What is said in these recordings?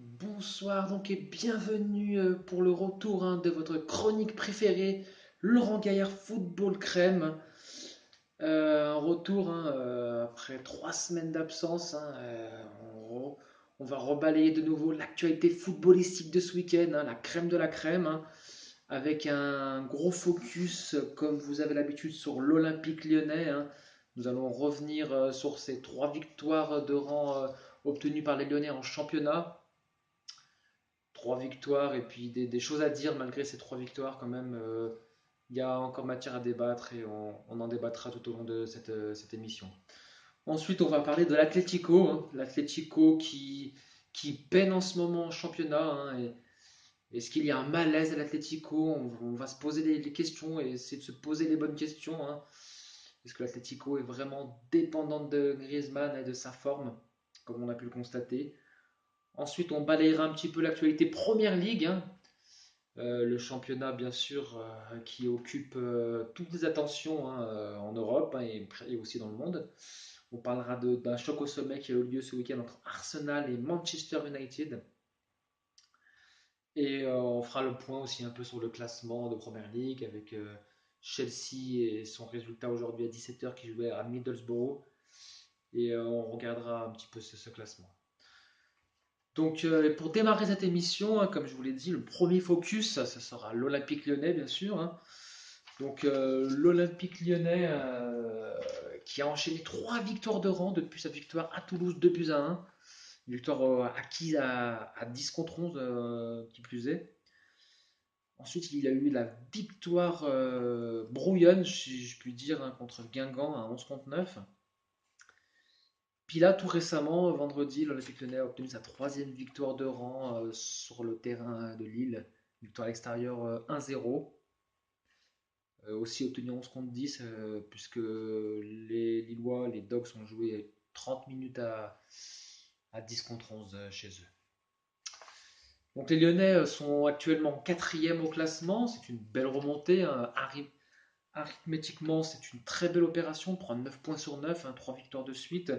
Bonsoir donc et bienvenue pour le retour de votre chronique préférée, Laurent Gaillard Football Crème. Un retour après 3 semaines d'absence. On va rebalayer de nouveau l'actualité footballistique de ce week-end, la crème de la crème, avec un gros focus, comme vous avez l'habitude, sur l'Olympique lyonnais. Nous allons revenir sur ces 3 victoires de rang obtenues par les Lyonnais en championnat. 3 victoires et puis des choses à dire malgré ces 3 victoires quand même. Il y a encore matière à débattre et on en débattra tout au long de cette émission. Ensuite, on va parler de l'Atlético, l'Atlético qui peine en ce moment en championnat. Est-ce qu'il y a un malaise à l'Atlético? On va se poser les questions et essayer de se poser les bonnes questions. Est-ce que l'Atlético est vraiment dépendante de Griezmann et de sa forme, comme on a pu le constater? Ensuite, on balayera un petit peu l'actualité Première Ligue. Le championnat, bien sûr, qui occupe toutes les attentions en Europe et aussi dans le monde. On parlera d'un choc au sommet qui a eu lieu ce week-end entre Arsenal et Manchester United. Et on fera le point aussi un peu sur le classement de Première Ligue avec Chelsea et son résultat aujourd'hui à 17h qui jouait à Middlesbrough. Et on regardera un petit peu ce classement. Donc, pour démarrer cette émission, comme je vous l'ai dit, le premier focus, ça sera l'Olympique lyonnais, bien sûr. Donc, l'Olympique lyonnais qui a enchaîné 3 victoires de rang depuis sa victoire à Toulouse 2-1. Une victoire acquise à 10 contre 11, qui plus est. Ensuite, il a eu la victoire brouillonne, si je puis dire, contre Guingamp à 11 contre 9. Puis là, tout récemment, vendredi, l'Olympique Lyonnais a obtenu sa troisième victoire de rang sur le terrain de Lille. Victoire à l'extérieur 1-0. Aussi obtenu 11 contre 10, puisque les Lillois, les Dogs, ont joué 30 minutes à 10 contre 11 chez eux. Donc les Lyonnais sont actuellement quatrième au classement. C'est une belle remontée. Arithmétiquement, c'est une très belle opération. Prendre 9 points sur 9, 3 victoires de suite.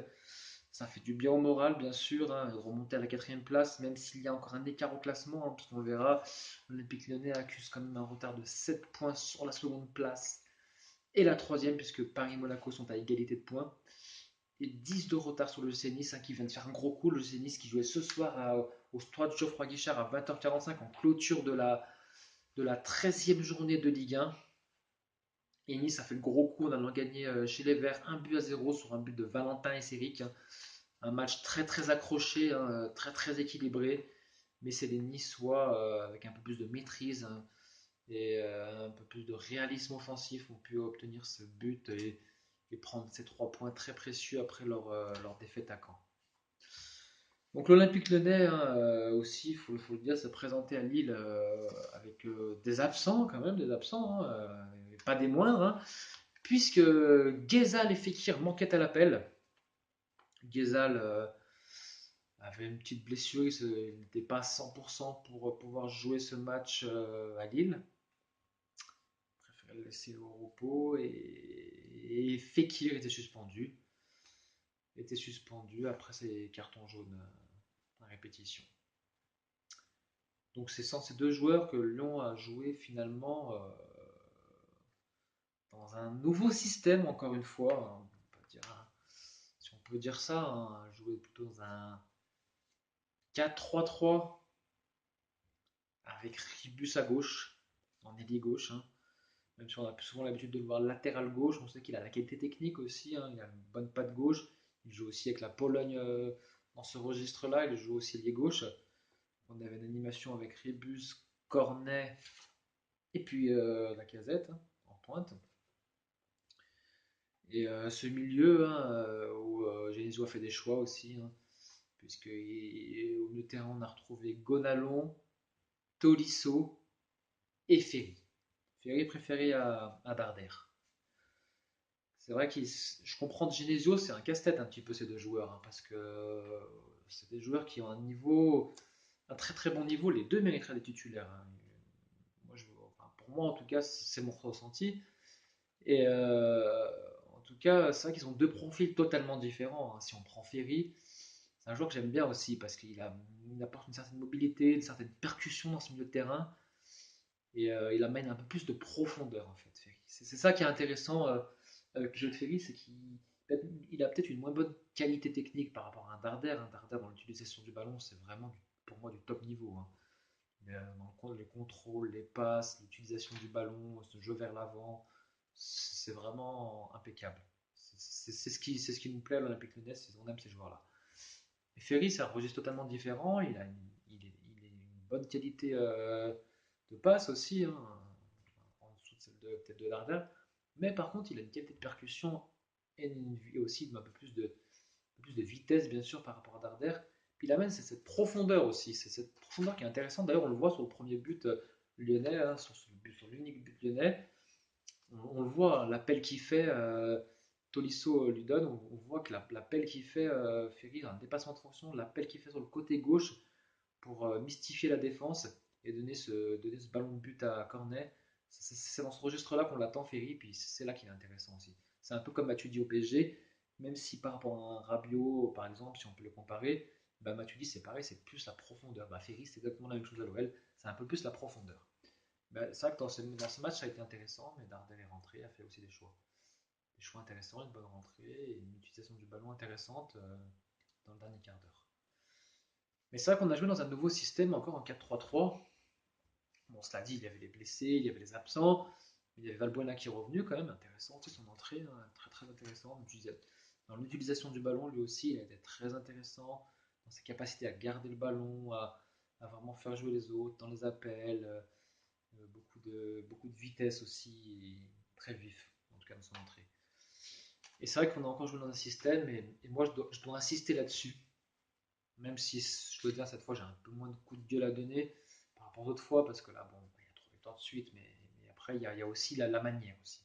Ça fait du bien au moral, bien sûr, remonter à la quatrième place, même s'il y a encore un écart au classement, puisqu'on le verra. L'Olympique Lyonnais accuse quand même un retard de 7 points sur la seconde place et la troisième, puisque Paris et Monaco sont à égalité de points. Et 10 de retard sur le GC Nice, qui vient de faire un gros coup. Le GC Nice qui jouait ce soir au stade Geoffroy Guichard à 20h45 en clôture de la 13e journée de Ligue 1. Et Nice a fait le gros coup en allant gagner chez les Verts 1-0 sur un but de Valentin et Séric. Un match très très accroché, très très équilibré, mais c'est les Niçois avec un peu plus de maîtrise et un peu plus de réalisme offensif ont pu obtenir ce but et prendre ces 3 points très précieux après leur défaite à Caen. Donc l'Olympique Lyonnais aussi, il faut le dire, s'est présenté à Lille avec des absents quand même, des absents, pas des moindres, puisque Ghezal et Fekir manquaient à l'appel. Ghezal avait une petite blessure, il n'était pas à 100% pour pouvoir jouer ce match à Lille. Il préférait le laisser au repos et Fekir était suspendu. Après ses cartons jaunes à répétition. Donc c'est sans ces deux joueurs que Lyon a joué finalement dans un nouveau système, encore une fois. Si on peut dire ça, jouer plutôt dans un 4-3-3 avec Ribus à gauche, en ailier gauche. Même si on a plus souvent l'habitude de le voir latéral gauche, on sait qu'il a la qualité technique aussi, il a une bonne patte gauche. Il joue aussi avec la Pologne dans ce registre-là, il joue aussi ailier gauche. On avait une animation avec Ribus, Cornet et puis Lacazette en pointe. Et ce milieu où Genesio a fait des choix aussi, puisque au milieu de terrain on a retrouvé Gonalon, Tolisso et Ferry. Ferry préféré à Barder. C'est vrai que je comprends de Genesio, c'est un casse-tête un petit peu ces deux joueurs, parce que c'est des joueurs qui ont un très très bon niveau. Les deux mériteraient des titulaires. Pour moi, en tout cas, c'est mon ressenti. Et en tout cas, c'est vrai qu'ils ont deux profils totalement différents. Si on prend Ferry, C'est un joueur que j'aime bien aussi parce il apporte une certaine mobilité, une certaine percussion dans ce milieu de terrain et il amène un peu plus de profondeur en fait. Ferry. C'est ça qui est intéressant avec le jeu de Ferry, c'est qu'il a peut-être une moins bonne qualité technique par rapport à un Darder. Un Darder dans l'utilisation du ballon, c'est vraiment pour moi du top niveau. Hein. Dans les contrôles, les passes, l'utilisation du ballon, ce jeu vers l'avant, c'est vraiment impeccable. C'est ce qui nous plaît à l'Olympique Lyonnais, on aime ces joueurs-là. Et Ferry, c'est un registre totalement différent. Il est une bonne qualité de passe aussi, hein, en dessous de celle de peut-être de Darder. Mais par contre, il a une qualité de percussion et aussi un peu plus de vitesse, bien sûr, par rapport à Darder. Puis il amène cette profondeur aussi. C'est cette profondeur qui est intéressante. D'ailleurs, on le voit sur le premier but lyonnais, hein, sur l'unique but lyonnais. On le voit, l'appel qu'il fait, Tolisso lui donne, on voit que l'appel qu'il fait, Ferry, un dépassement de fonction, l'appel qu'il fait sur le côté gauche pour mystifier la défense et donner ce ballon de but à Cornet. C'est dans ce registre-là qu'on l'attend, Ferry, puis c'est là qu'il est intéressant aussi. C'est un peu comme Matuidi au PSG, même si par rapport à un Rabiot, par exemple, si on peut le comparer, bah Matuidi c'est pareil, c'est plus la profondeur. Bah Ferry c'est exactement la même chose à l'OL, c'est un peu plus la profondeur. Bah, c'est vrai que dans ce match ça a été intéressant, mais Dardel est rentré, a fait aussi des choix. Des choix intéressants, une bonne rentrée et une utilisation du ballon intéressante dans le dernier quart d'heure. Mais c'est vrai qu'on a joué dans un nouveau système, encore en 4-3-3. Bon, cela dit, il y avait les blessés, il y avait les absents, mais il y avait Valbuena qui est revenu quand même, intéressant aussi son entrée, hein, très très intéressant. Dans l'utilisation du ballon, lui aussi, il a été très intéressant dans sa capacité à garder le ballon, à vraiment faire jouer les autres dans les appels, beaucoup de vitesse aussi, et très vif, en tout cas dans son entrée. Et c'est vrai qu'on a encore joué dans un système, et moi je dois insister là-dessus, même si je dois dire cette fois j'ai un peu moins de coups de gueule à donner par rapport aux autres fois, parce que là, bon, il y a 3 victoires de suite, mais après il y a aussi la manière aussi.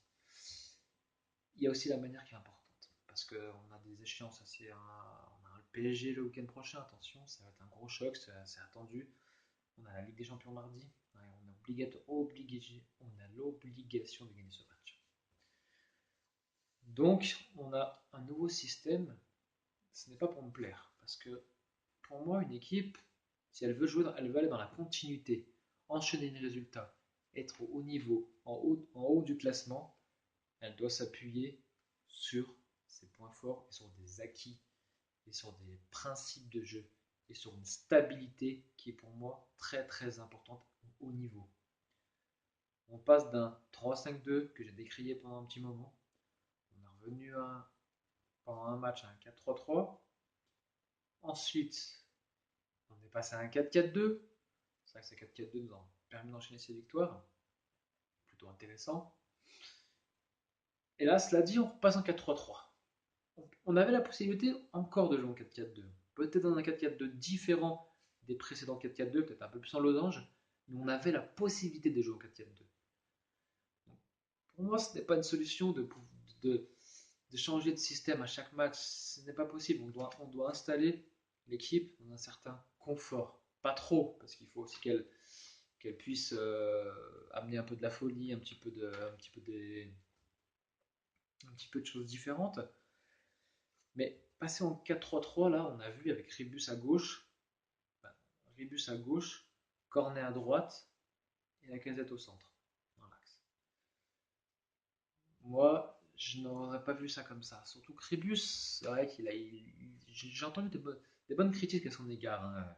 Il y a aussi la manière qui est importante, parce qu'on a des échéances assez. On a le PSG le week-end prochain, attention, ça va être un gros choc, c'est attendu. On a la Ligue des Champions mardi, ouais, on a l'obligation de gagner ce match. Donc, on a un nouveau système, ce n'est pas pour me plaire, parce que pour moi, une équipe, si elle veut jouer, elle veut aller dans la continuité, enchaîner les résultats, être au haut niveau, en haut du classement, elle doit s'appuyer sur ses points forts et sur des acquis et sur des principes de jeu et sur une stabilité qui est pour moi très très importante au haut niveau. On passe d'un 3-5-2 que j'ai décrié pendant un petit moment, on est revenu pendant un match à un 4-3-3. Ensuite, on est passé à un 4-4-2. C'est vrai que ces 4-4-2 nous ont permis d'enchaîner ces victoires. Plutôt intéressant. Et là, cela dit, on repasse en 4-3-3. On avait la possibilité encore de jouer en 4-4-2. Peut-être dans un 4-4-2 différent des précédents 4-4-2, peut-être un peu plus en losange, mais on avait la possibilité de jouer en 4-4-2. Pour moi, ce n'est pas une solution de, de changer de système à chaque match. Ce n'est pas possible. On doit installer l'équipe dans un certain confort. Pas trop, parce qu'il faut aussi qu'elle puisse amener un peu de la folie, un petit peu de choses différentes. Mais passer en 4-3-3, là, on a vu avec Ribus à gauche, bah, Ribus à gauche, Cornet à droite et la casette au centre, dans l'axe. Moi, je n'aurais pas vu ça comme ça. Surtout que Ribus, c'est vrai j'ai entendu des bonnes critiques à son égard. Hein.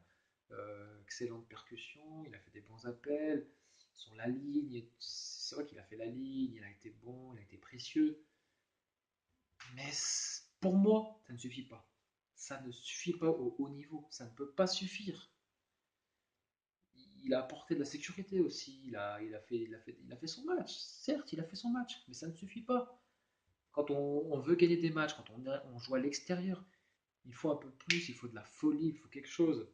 Excellente percussion, il a fait des bons appels sur la ligne. C'est vrai qu'il a fait la ligne, il a été bon, il a été précieux. Mais pour moi, ça ne suffit pas. Ça ne suffit pas au haut niveau. Ça ne peut pas suffire. Il a apporté de la sécurité aussi. Il a fait son match. Certes, il a fait son match, mais ça ne suffit pas. Quand on veut gagner des matchs, quand on joue à l'extérieur, il faut un peu plus, il faut de la folie, il faut quelque chose.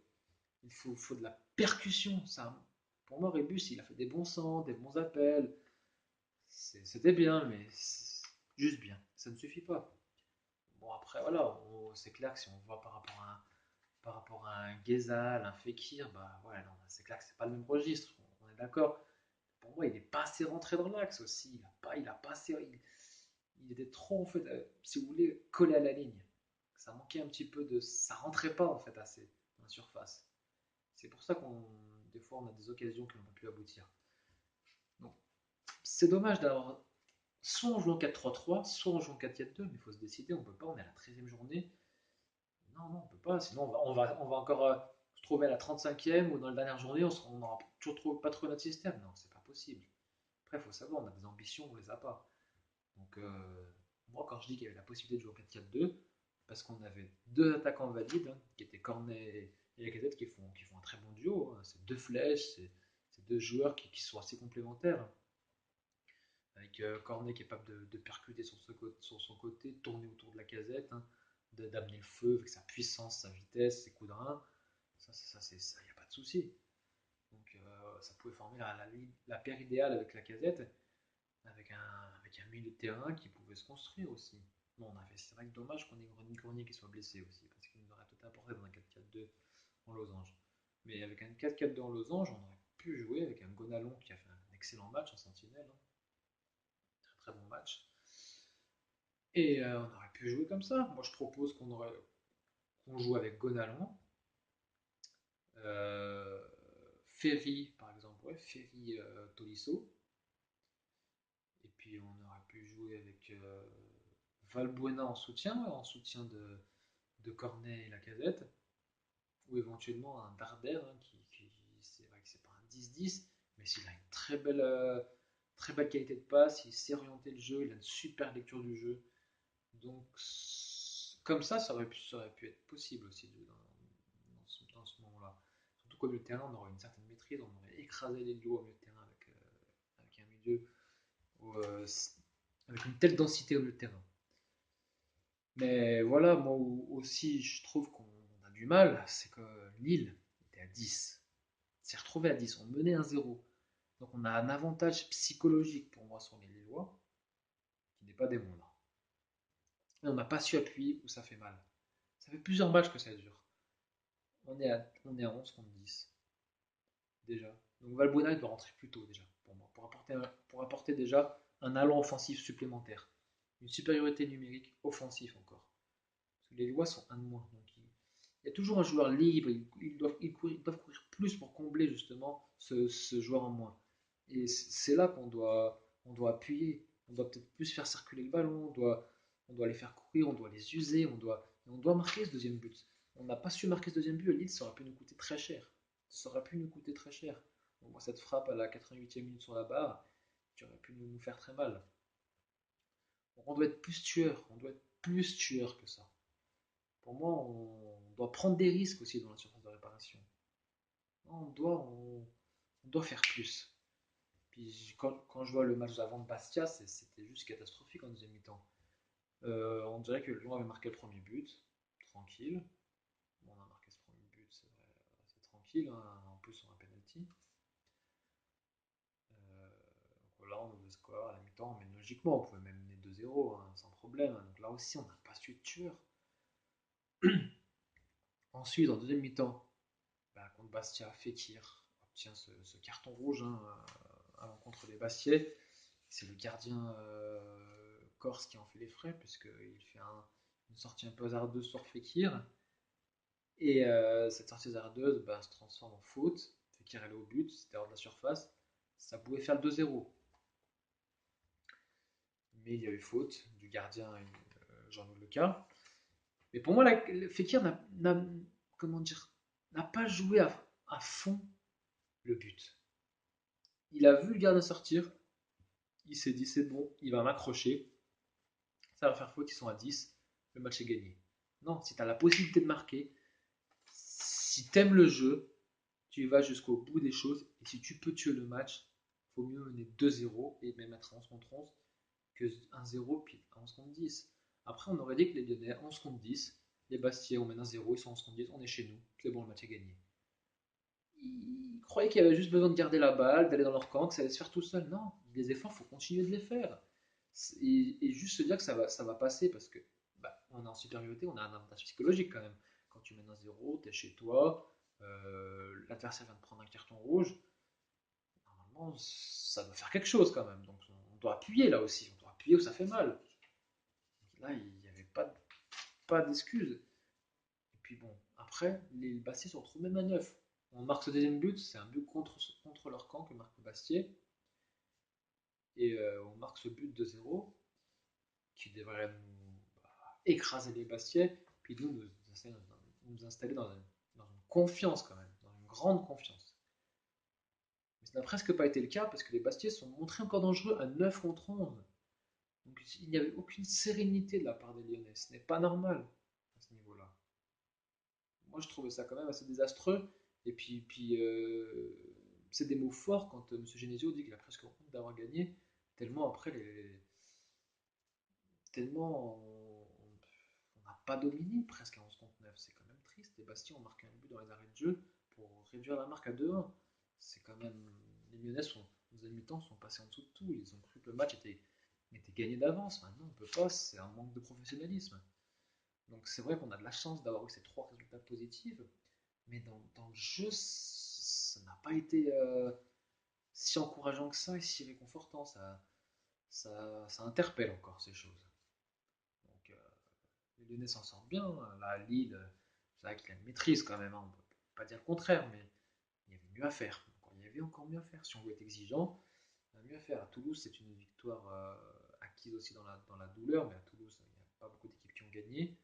Il faut de la percussion. Ça, pour moi, Rebus, il a fait des bons centres, des bons appels. C'était bien, mais juste bien. Ça ne suffit pas. Bon, après, voilà, c'est clair que si on voit par rapport à un Ghezal, un Fekir, bah ouais, non, c'est clair que c'est pas le même registre. On est d'accord. Pour moi, il n'est pas assez rentré dans l'axe aussi. Il a pas assez. Il était trop, en fait, si vous voulez, collé à la ligne. ça manquait un petit peu de. Ça rentrait pas en fait assez dans la surface. C'est pour ça qu'on. Des fois, on a des occasions qui n'ont pas pu aboutir. Donc, c'est dommage d'avoir. Soit on joue en 4-3-3, soit on joue en 4-4-2, mais il faut se décider, on peut pas, on est à la 13e journée. Non, non, on peut pas, sinon on va encore se trouver à la 35e ou dans la dernière journée, on n'aura toujours pas trouvé notre système. Non, c'est pas possible. Après, il faut savoir, on a des ambitions, on les a pas. Donc, moi, quand je dis qu'il y avait la possibilité de jouer en 4-4-2, parce qu'on avait deux attaquants valides, hein, qui étaient Cornet et Lacazette, qui font un très bon duo. Hein. C'est deux flèches, c'est deux joueurs qui sont assez complémentaires. Hein. Avec Cornet qui est capable de percuter sur son côté, tourner autour de la casette, hein, d'amener le feu avec sa puissance, sa vitesse, ses coups de rein. Ça, il n'y a pas de souci. Donc ça pouvait former la paire idéale avec la casette, avec un milieu de terrain qui pouvait se construire aussi. Bon, c'est vrai que dommage qu'on ait Ronny Cornier qui soit blessé aussi, parce qu'il nous aurait tout apporté dans un 4-4-2 en losange. Mais avec un 4-4-2 en losange, on aurait pu jouer avec un Gonalon qui a fait un excellent match en sentinelle. Hein. Très très bon match. Et on aurait pu jouer comme ça. Moi, je propose qu'on joue avec Gonalon, euh, Ferry, par exemple, ouais, Ferry Tolisso. Et puis, on aurait pu jouer avec Valbuena en soutien de Cornet et Lacazette. Ou éventuellement un Darder, hein, c'est vrai que c'est pas un 10-10, mais s'il a une très belle qualité de passe, il sait orienter le jeu, il a une super lecture du jeu. Donc, comme ça aurait pu être possible aussi dans ce moment-là. Surtout qu'au milieu de terrain, on aurait une certaine maîtrise, on aurait écrasé les duos au milieu de terrain avec un milieu avec une telle densité au milieu de terrain. Mais voilà, moi aussi, je trouve qu'on a du mal, c'est que Lille était à 10, s'est retrouvé à 10, on menait 1-0. Donc on a un avantage psychologique pour moi sur les Lillois, qui n'est pas des moindres. Et on n'a pas su appuyer où ça fait mal. Ça fait plusieurs matchs que ça dure. On est à 11 contre 10, déjà. Donc Valbuena doit rentrer plus tôt déjà, pour moi, pour apporter déjà un allant offensif supplémentaire. Une supériorité numérique offensive encore. Parce que les Lillois sont un de moins. Donc il y a toujours un joueur libre, ils doivent courir plus pour combler justement ce joueur en moins. Et c'est là qu'on doit appuyer. On doit peut-être plus faire circuler le ballon, on doit les faire courir, on doit les user, on doit marquer ce deuxième but. On n'a pas su marquer ce deuxième but, Lille, ça aurait pu nous coûter très cher. Ça aurait pu nous coûter très cher. On voit cette frappe à la 88e minute sur la barre, qui aurait pu nous faire très mal. Donc on doit être plus tueur, on doit être plus tueur que ça. Pour moi, on doit prendre des risques aussi dans la surface de réparation. On doit faire plus. Puis quand je vois le match d'avant de Bastia, c'était juste catastrophique en deuxième mi-temps. On dirait que Lyon avait marqué le premier but, tranquille. Bon, on a marqué ce premier but, c'est vrai, c'est tranquille, hein, en plus on a un penalty. Donc voilà, on ouvre le score à la mi-temps, mais logiquement on pouvait même mener 2-0 hein, sans problème. Donc là aussi on n'a pas su être tueur. Ensuite, en deuxième mi-temps, contre Bastia, Fekir obtient ce carton rouge hein, à l'encontre des Bastiais. C'est le gardien corse qui en fait les frais, puisqu'il fait une sortie un peu hasardeuse sur Fekir. Et cette sortie hasardeuse se transforme en faute. Fekir allait au but, c'était hors de la surface. Ça pouvait faire le 2-0. Mais il y a eu faute du gardien Jean-Louis Leca. Mais pour moi, Fekir comment dire, n'a pas joué à fond le but. Il a vu le gardien sortir, il s'est dit c'est bon, il va m'accrocher, ça va faire faute, ils sont à 10, le match est gagné. Non, si tu as la possibilité de marquer, si tu aimes le jeu, tu y vas jusqu'au bout des choses, et si tu peux tuer le match, il faut mieux mener 2-0 et même être à 11 contre 11 que 1-0 puis 11 contre 10. Après, on aurait dit que les Lyonnais 11 contre 10, les Bastiais on mène 1-0, ils sont 11 contre 10, on est chez nous, c'est bon, le match est gagné. Ils croyaient qu'il y avait juste besoin de garder la balle, d'aller dans leur camp, que ça allait se faire tout seul. Non, les efforts, il faut continuer de les faire. Et juste se dire que ça va passer parce que on est en supériorité, on a un avantage psychologique quand même. Quand tu mènes un 0, tu es chez toi, l'adversaire vient de prendre un carton rouge, normalement ça doit faire quelque chose quand même. Donc on doit appuyer là aussi, on doit appuyer où ça fait mal. Là, il n'y avait pas pas d'excuses. Et puis bon, après, les Bastiais se retrouvent même à 9. On marque ce deuxième but, c'est un but contre leur camp que marque le Bastier. Et on marque ce but de 0 qui devrait écraser les Bastiais, puis nous installer dans une confiance quand même, dans une grande confiance. Mais ça n'a presque pas été le cas parce que les Bastiais sont montrés encore dangereux à 9 contre 11. Donc il n'y avait aucune sérénité de la part des Lyonnais. Ce n'est pas normal à ce niveau-là. Moi je trouvais ça quand même assez désastreux. Et puis c'est des mots forts quand M. Genesio dit qu'il a presque honte d'avoir gagné, tellement après tellement on n'a pas dominé presque à 11 contre 9. C'est quand même triste. Les Bastions ont marqué un but dans les arrêts de jeu pour réduire la marque à 2-1. C'est quand même. Les Lyonnais sont, aux mi-temps, sont passés en dessous de tout. Ils ont cru que le match était gagné d'avance. Maintenant, on ne peut pas. C'est un manque de professionnalisme. Donc, c'est vrai qu'on a de la chance d'avoir eu ces trois résultats positifs. Mais dans le jeu, ça n'a pas été si encourageant que ça et si réconfortant. Ça interpelle encore ces choses. Donc, les Lyonnais s'en sortent bien. Là, Lille, c'est vrai qu'il a une maîtrise quand même, hein. On ne peut pas dire le contraire, mais il y avait mieux à faire. Il y avait encore mieux à faire. Si on veut être exigeant, il y a mieux à faire. À Toulouse, c'est une victoire acquise aussi dans la douleur, mais à Toulouse, il n'y a pas beaucoup d'équipes qui ont gagné.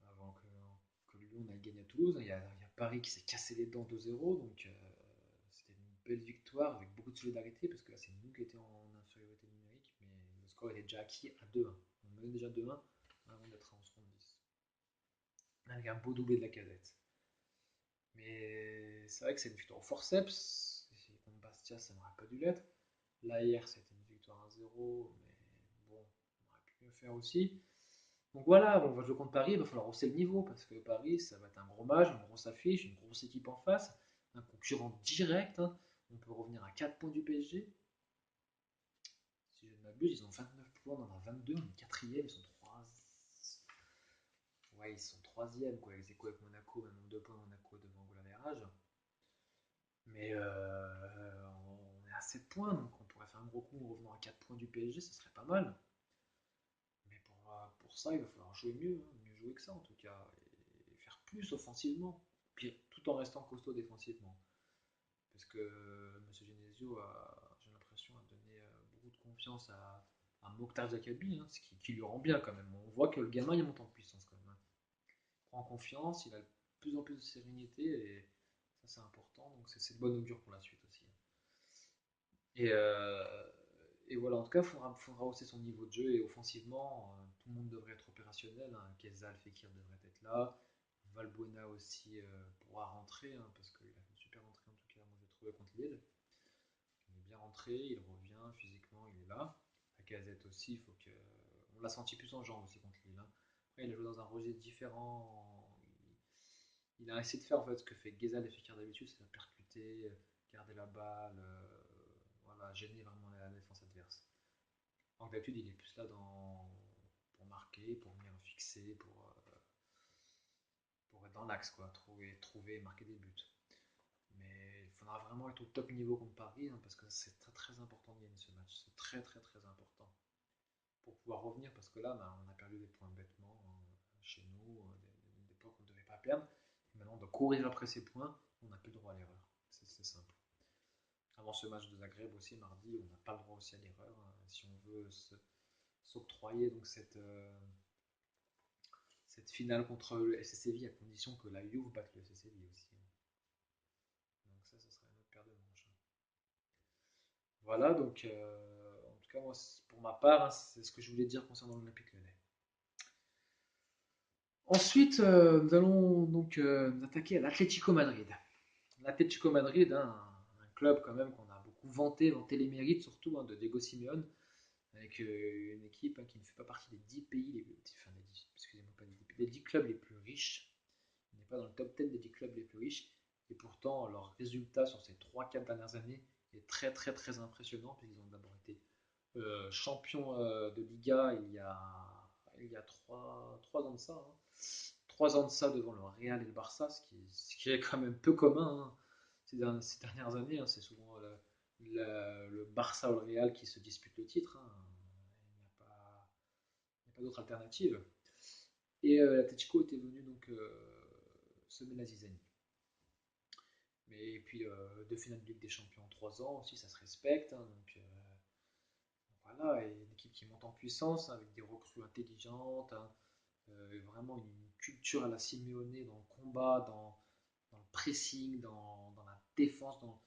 Avant que Lyon aille gagner à Toulouse, il y a Paris qui s'est cassé les dents 2-0, donc c'était une belle victoire avec beaucoup de solidarité, parce que là, c'est nous qui étions en infériorité numérique, mais le score était déjà acquis à 2-1. On menait déjà 2-1 avant d'être à 11-10. Avec un beau doublé de la Casette. Mais c'est vrai que c'est une victoire au forceps. Contre Bastia, ça n'aurait pas dû l'être. Là, hier, c'était une victoire 1-0, mais bon, on aurait pu mieux faire aussi. Donc voilà, on va jouer contre Paris, il va falloir hausser le niveau, parce que Paris, ça va être un gros match, une grosse affiche, une grosse équipe en face, un concurrent direct, hein. On peut revenir à 4 points du PSG. Si je ne m'abuse, ils ont 29 points, on en a 22, on est quatrième, ils sont 3. Ouais, ils sont troisième, quoi, ex aequo avec Monaco, même 2 points Monaco devant Goal. Mais on est à 7 points, donc on pourrait faire un gros coup en revenant à 4 points du PSG, ce serait pas mal. Mais pour ça, il va falloir jouer mieux, hein, mieux jouer que ça en tout cas, et faire plus offensivement, puis tout en restant costaud défensivement. Parce que M. Genesio j'ai l'impression, a donné beaucoup de confiance à Mokhtar Diakabi, hein, ce qui lui rend bien quand même. On voit que le gamin il monte en puissance quand même, hein. Il prend confiance, il a de plus en plus de sérénité, et ça c'est important, donc c'est de bonne augure pour la suite aussi, hein. Et, euh, et voilà, en tout cas, il faudra hausser son niveau de jeu et offensivement, tout le monde devrait être opérationnel, hein. Kezal, Fekir devrait être là. Valbuena aussi pourra rentrer, hein, parce qu'il a fait une super entrée en tout cas, moi j'ai trouvé contre Lille. Il est bien rentré, il revient physiquement, il est là. La Casette aussi, on l'a senti plus en jambes aussi contre Lille, hein. Après, il a joué dans un registre différent. Il a essayé de faire en fait ce que fait Ghezal et Fekir d'habitude, c'est de percuter, garder la balle, voilà, gêner vraiment la défense adverse. Alors d'habitude, il est plus là pour marquer, pour venir fixer, pour être dans l'axe, quoi, trouver et marquer des buts. Mais il faudra vraiment être au top niveau contre Paris, hein, parce que c'est très très important de gagner ce match. C'est très très très important pour pouvoir revenir, parce que là, ben, on a perdu des points bêtement, hein, chez nous, des points qu'on ne devait pas perdre. Et maintenant, on doit courir après ces points, on n'a plus le droit à l'erreur. C'est simple. Avant ce match de Zagreb aussi, mardi, on n'a pas le droit aussi à l'erreur, hein, si on veut s'octroyer donc cette finale contre le FC Séville, à condition que la Juve batte le FC Séville aussi, hein. Donc ça serait une autre paire de manches, hein. Voilà, donc en tout cas, moi, pour ma part, hein, c'est ce que je voulais dire concernant l'Olympique Lyonnais. Ensuite, nous allons donc nous attaquer à l'Atlético Madrid. L'Atlético Madrid, hein, un club quand même qu'on a beaucoup vanté les mérites, surtout, hein, de Diego Simeone, avec une équipe, hein, qui ne fait pas partie des 10 pays, enfin excusez-moi, pas des 10 clubs les plus riches. Il n'est pas dans le top 10 des 10 clubs les plus riches. Et pourtant, leur résultat sur ces 3-4 dernières années est très très très impressionnant, puisqu'ils ont d'abord été champions de Liga il y a 3 ans de ça, hein. 3 ans de ça devant le Real et le Barça, ce qui est quand même peu commun, hein, ces dernières années, hein. C'est souvent le Barça ou le Real qui se disputent le titre, hein. Il n'y a pas d'autre alternative. Et l'Atlético était venu donc semer la zizanie. Mais et puis deux finales de Ligue des Champions en 3 ans aussi, ça se respecte, hein, donc voilà, et une équipe qui monte en puissance hein, avec des recrues intelligentes, hein, vraiment une culture à la Simeone dans le combat, dans le pressing, dans la défense, dans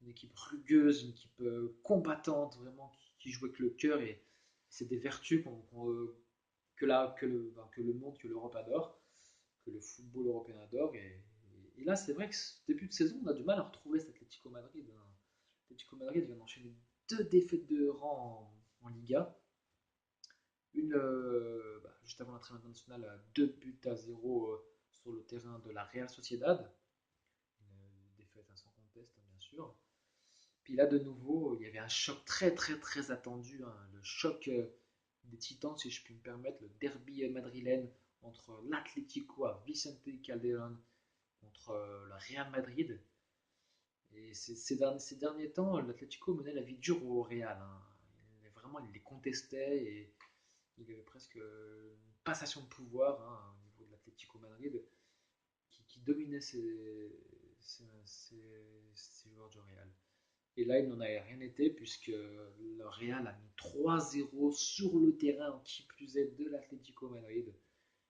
une équipe rugueuse, une équipe combattante, vraiment qui joue avec le cœur. Et c'est des vertus que le monde, que l'Europe adore, que le football européen adore. Et là, c'est vrai que ce début de saison, on a du mal à retrouver cet Atlético Madrid, hein. L'Atlético Madrid vient d'enchaîner 2 défaites de rang en Liga. Une juste avant la trêve internationale, 2 buts à 0 sur le terrain de la Real Sociedad. Une défaite sans conteste, bien sûr. Puis là, de nouveau, il y avait un choc très très très attendu, hein, le choc des titans, si je puis me permettre, le derby madrilène entre l'Atlético à Vicente Calderón contre le Real Madrid. Et ces derniers temps, l'Atlético menait la vie dure au Real, hein. Il les contestait et il y avait presque une passation de pouvoir hein, au niveau de l'Atlético Madrid qui dominait ces joueurs du Real. Et là, il n'en avait rien été puisque le Real a mis 3-0 sur le terrain, qui plus est de l'Atlético Madrid,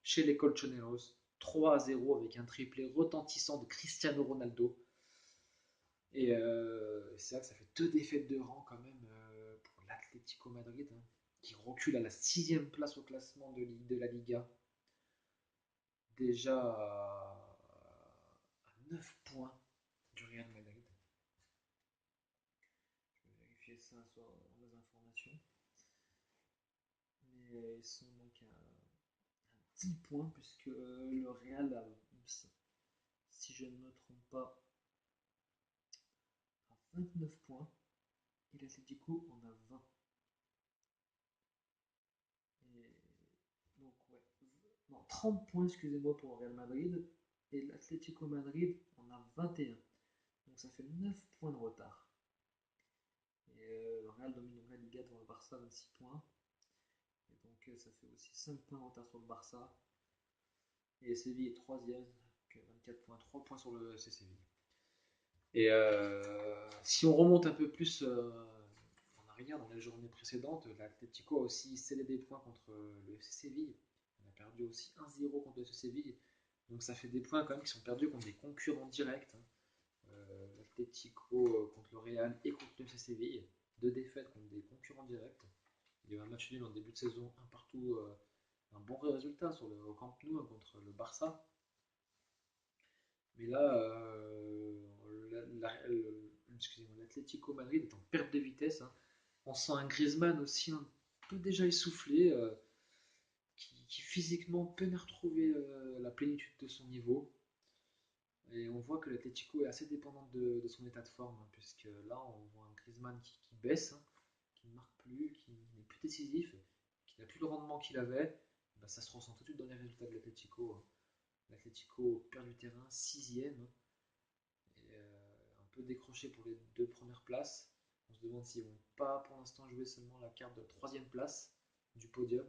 chez les Colchoneros. 3-0 avec un triplé retentissant de Cristiano Ronaldo. Et c'est vrai que ça fait 2 défaites de rang quand même pour l'Atlético Madrid, hein, qui recule à la 6e place au classement de la Liga. Déjà à 9 points du Real Madrid. Je vais vérifier ça sur les informations. Mais ils sont donc à 10 points puisque le Real a, si je ne me trompe pas, a 29 points et l'Atlético en a 20. Et donc, ouais, non, 30 points, excusez-moi, pour le Real Madrid et l'Atlético Madrid en a 21. Donc ça fait 9 points de retard. Et le Real domine donc la Liga devant le Barça, 26 points. Et donc ça fait aussi 5 points de retard sur le Barça. Et Séville est 3ème, 24 points, 3 points sur le FC Séville. Et si on remonte un peu plus en arrière dans les journées précédentes, l'Atlético a aussi cédé des points contre le FC Séville. On a perdu aussi 1-0 contre le FC Séville. Donc ça fait des points quand même qui sont perdus contre des concurrents directs, hein. L'Atlético contre le Real et contre le FC Séville. 2 défaites contre des concurrents directs. Il y a eu un match nul en début de saison, un partout, un bon résultat sur le Camp Nou hein, contre le Barça. Mais là, l'Atlético Madrid est en perte de vitesse, hein. On sent un Griezmann aussi un peu déjà essoufflé, qui physiquement peine à retrouver la plénitude de son niveau. Et on voit que l'Atlético est assez dépendant de son état de forme, hein, puisque là, on voit un Griezmann qui baisse, hein, qui ne marque plus, qui n'est plus décisif, qui n'a plus le rendement qu'il avait. Bah, ça se ressent tout de suite dans les résultats de l'Atlético, hein. L'Atlético perd du terrain, 6ème, et un peu décroché pour les 2 premières places. On se demande s'ils vont pas pour l'instant jouer seulement la carte de 3ème place du podium.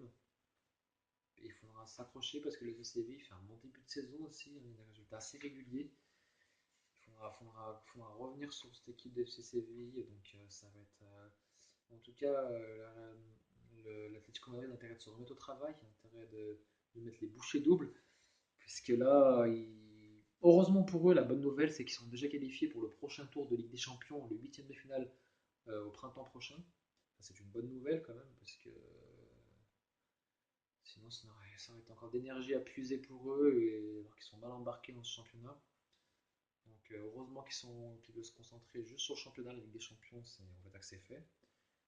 Et il faudra s'accrocher parce que le CCV fait un bon début de saison aussi, hein, des résultats assez réguliers. Il faudra revenir sur cette équipe de FC Séville, donc ça va être. En tout cas, l'Atlético Madrid a intérêt de se remettre au travail, a intérêt de mettre les bouchées doubles, puisque là, heureusement pour eux, la bonne nouvelle, c'est qu'ils sont déjà qualifiés pour le prochain tour de Ligue des Champions, le huitième de finale au printemps prochain. Enfin, c'est une bonne nouvelle quand même, parce que sinon ça aurait été encore d'énergie à puiser pour eux, alors qu'ils sont mal embarqués dans ce championnat. Donc heureusement qu'ils veulent se concentrer juste sur le championnat, la Ligue des Champions, on va dire que c'est fait.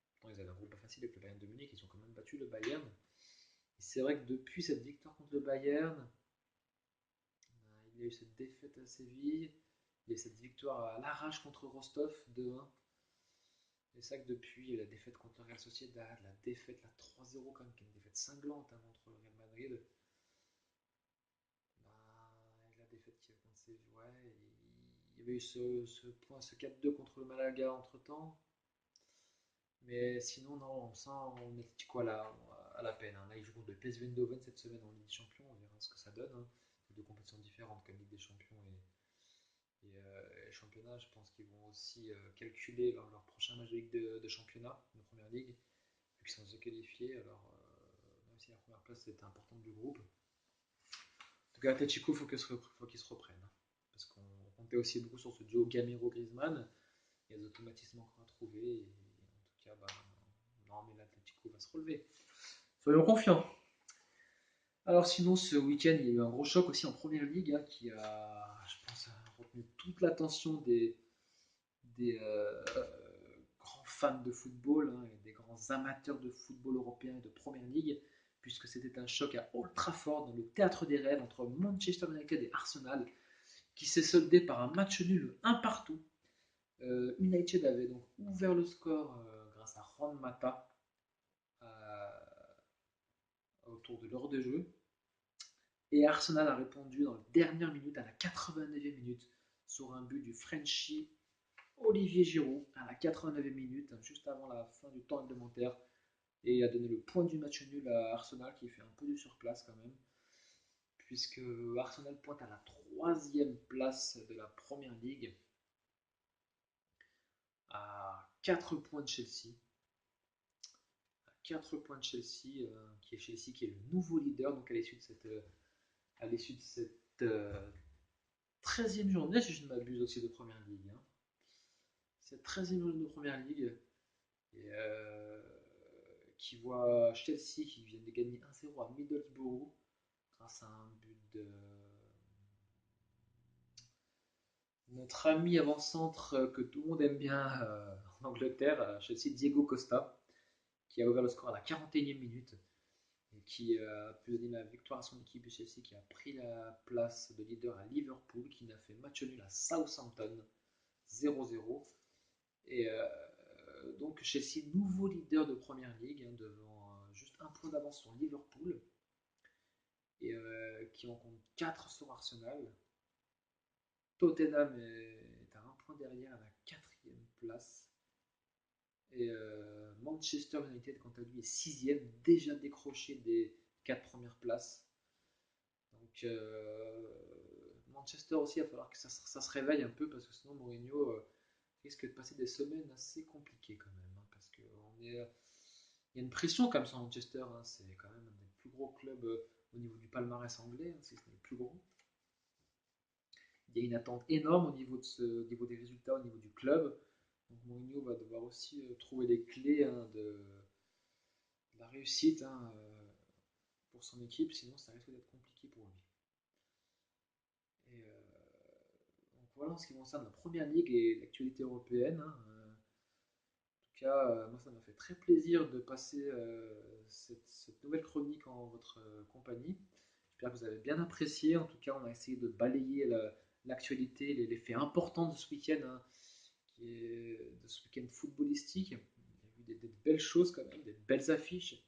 Pourtant, ils avaient un groupe pas facile avec le Bayern de Munich, ils ont quand même battu le Bayern. Et c'est vrai que depuis cette victoire contre le Bayern, il y a eu cette défaite à Séville, il y a eu cette victoire à l'arrache contre Rostov 2-1. Et c'est vrai que depuis la défaite contre le Real Sociedad, la défaite, la 3-0 quand même, qui est une défaite cinglante hein, contre le Real Madrid, et la défaite qui a contre Séville, ouais, il y avait eu ce point, ce 4-2 contre le Malaga entre temps. Mais sinon, non, on sent on est quoi là. à la peine. Hein. Là, ils jouent contre le PSV Eindhoven cette semaine en Ligue des Champions. On verra ce que ça donne. Hein. C'est deux compétitions différentes comme Ligue des Champions et championnat. Je pense qu'ils vont aussi calculer leur prochain match de Ligue de championnat de Première Ligue, vu qu'ils sont déjà qualifiés. Alors, même si la première place était importante du groupe. En tout cas, Atletico, il faut qu'ils se reprennent. Hein. Parce qu'on comptait aussi beaucoup sur ce duo Gamero-Griezmann. Il y a des automatismes encore à trouver. Et en tout cas, bah, non, mais l'Atletico va se relever. Soyons confiants. Alors sinon, ce week-end, il y a eu un gros choc aussi en Première Ligue hein, qui a, je pense, retenu toute l'attention des grands fans de football hein, et des grands amateurs de football européen et de Première Ligue, puisque c'était un choc à Old Trafford, dans le théâtre des rêves, entre Manchester United et Arsenal, qui s'est soldé par un match nul un partout. United avait donc ouvert le score grâce à Juan Mata autour de l'heure de jeu. Et Arsenal a répondu dans la dernière minute, à la 89e minute, sur un but du Frenchie Olivier Giroud, à la 89e minute, juste avant la fin du temps réglementaire, et a donné le point du match nul à Arsenal, qui fait un peu du surplace quand même, puisque Arsenal pointe à la 3e place de la Première Ligue, à 4 points de Chelsea. 4 points de Chelsea, qui est le nouveau leader, donc à l'issue de cette 13e journée, si je ne m'abuse aussi, de Première Ligue. Hein. Cette 13e journée de Première Ligue, et, qui voit Chelsea qui vient de gagner 1-0 à Middlesbrough grâce à un but de notre ami avant-centre que tout le monde aime bien en Angleterre, à Chelsea, Diego Costa, qui a ouvert le score à la 41e minute et qui a pu donner la victoire à son équipe de Chelsea, qui a pris la place de leader à Liverpool, qui n'a fait match nul à Southampton 0-0. Et donc Chelsea, nouveau leader de Première Ligue, hein, devant juste un point d'avance sur Liverpool, et qui en compte 4 sur Arsenal. Tottenham est à un point derrière à la 4e place. Et Manchester United, quant à lui, est 6e, déjà décroché des 4 premières places. Donc Manchester aussi, il va falloir que ça se réveille un peu, parce que sinon Mourinho risque de passer des semaines assez compliquées quand même. Hein, parce qu'il y a une pression comme ça à Manchester. Hein, c'est quand même un des plus gros clubs au niveau du palmarès anglais, hein, si ce n'est le plus gros. Il y a une attente énorme au niveau des résultats, au niveau du club. Donc Mourinho va devoir aussi trouver les clés hein, de la réussite hein, pour son équipe, sinon ça risque d'être compliqué pour lui. Et donc voilà en ce qui concerne la Première Ligue et l'actualité européenne. Hein, en tout cas, moi ça m'a fait très plaisir de passer cette nouvelle chronique en votre compagnie. J'espère que vous avez bien apprécié. En tout cas, on a essayé de balayer l'actualité, les faits importants de ce week-end, hein, de ce week-end footballistique. Il y a eu des belles choses quand même, des belles affiches.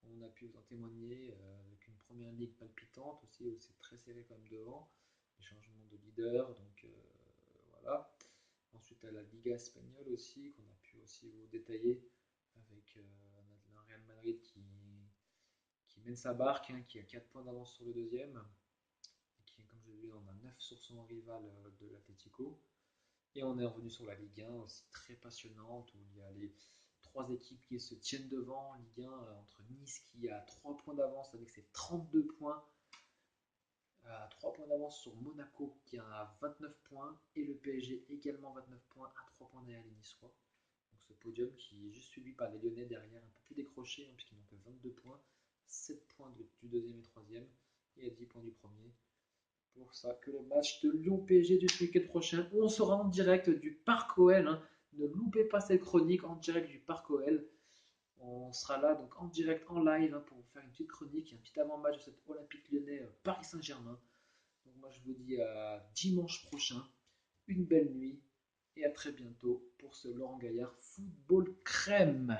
On a pu vous en témoigner avec une première ligue palpitante aussi, où c'est très serré quand même devant. Les changements de leader, donc voilà. Ensuite, à la Liga espagnole aussi, qu'on a pu aussi vous détailler avec un Real Madrid qui mène sa barque, hein, qui a 4 points d'avance sur le deuxième, et qui, comme je l'ai dit, en a 9 sur son rival de l'Atlético. Et on est revenu sur la Ligue 1 aussi très passionnante, où il y a les 3 équipes qui se tiennent devant en Ligue 1, entre Nice qui a 3 points d'avance avec ses 32 points, 3 points d'avance sur Monaco qui a 29 points, et le PSG également 29 points, à 3 points derrière les Niçois. Donc ce podium qui est juste suivi par les Lyonnais derrière, un peu plus décroché, hein, puisqu'ils n'ont que 22 points, 7 points du deuxième et troisième, et à 10 points du premier. Pour ça que le match de Lyon-PSG du week-end prochain, on sera en direct du Parc OL. Hein. Ne loupez pas cette chronique en direct du Parc OL. On sera là donc en direct, en live, hein, pour vous faire une petite chronique, un petit avant-match de cet Olympique Lyonnais Paris Saint-Germain. Donc moi je vous dis à dimanche prochain, une belle nuit et à très bientôt pour ce Laurent Gaillard Football Crème.